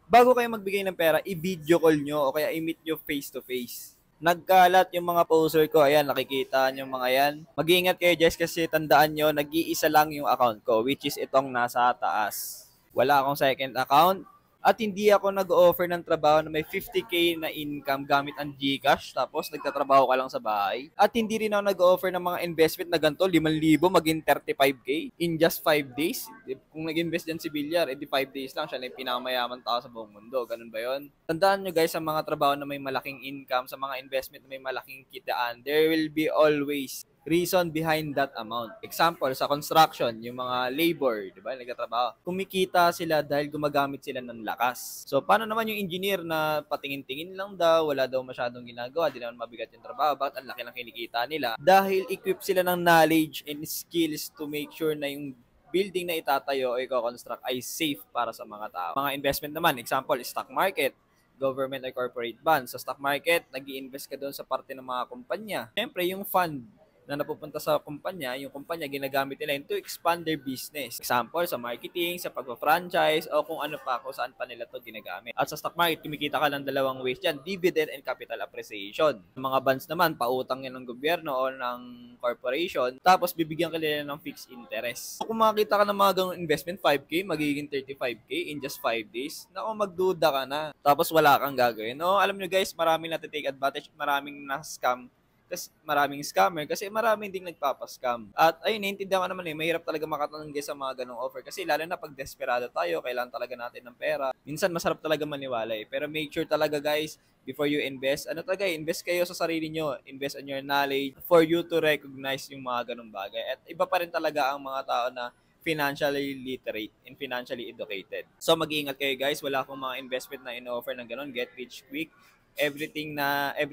bago kayo magbigay ng pera, i-video call nyo o kaya i-meet nyo face to face. Nagkalat yung mga poster ko. Ayan, nakikita nyo mga yan. Mag-iingat kayo, guys, kasi tandaan nyo, nag-iisa lang yung account ko, which is itong nasa taas. Wala akong second account. At hindi ako nag-offer ng trabaho na may 50k na income gamit ang GCash tapos nagtatrabaho ka lang sa bahay. At hindi rin ako nag-offer ng mga investment na ganito, 5,000 maging 35k in just 5 days. Kung nag-invest dyan si Villar, edi 5 days lang siya na yung pinakamayaman tao sa buong mundo. Ganun ba yon? Tandaan nyo guys, sa mga trabaho na may malaking income, sa mga investment na may malaking kitaan, there will be always reason behind that amount. Example, sa construction, yung mga labor, di ba, nagtatrabaho, kumikita sila dahil gumagamit sila ng lakas. So, paano naman yung engineer na patingin-tingin lang daw, wala daw masyadong ginagawa, di naman mabigat yung trabaho, bakit ang laki ng kinikita nila? Dahil equip sila ng knowledge and skills to make sure na yung building na itatayo o i-construct ay safe para sa mga tao. Mga investment naman, example, stock market, government or corporate bonds. Sa stock market, nag-i-invest ka doon sa parte ng mga kumpanya. Siyempre, yung fund na napupunta sa kumpanya, yung kumpanya ginagamit nila to expand their business. Example, sa marketing, sa pag-franchise, o kung ano pa, kung saan pa nila to ginagamit. At sa stock market, kumikita ka ng dalawang ways dyan, dividend and capital appreciation. Mga bonds naman, pautang yan ng gobyerno o ng corporation, tapos bibigyan ka nila ng fixed interest. Kung makakita ka ng mga ganong investment, 5k, magiging 35k in just 5 days, naku, magduda ka na. Tapos wala kang gagawin. No, alam nyo guys, maraming na-take advantage, maraming na-scam kasi maraming scammer kasi maraming ding nagpapascam. At ayun, naiintindihan ko naman mahirap talaga makatanong sa mga ganong offer kasi lalo na pag desperado tayo, kailangan talaga natin ng pera. Minsan masarap talaga maniwala Pero make sure talaga guys, before you invest, ano talaga, invest kayo sa sarili nyo, invest on your knowledge for you to recognize yung mga ganong bagay. At iba pa rin talaga ang mga tao na financially literate and financially educated. So mag-iingat kayo guys, wala akong mga investment na in-offer ng ganon, get rich quick. Every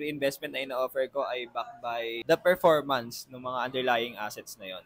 investment na ino-offer ko ay backed by the performance ng mga underlying assets na yon.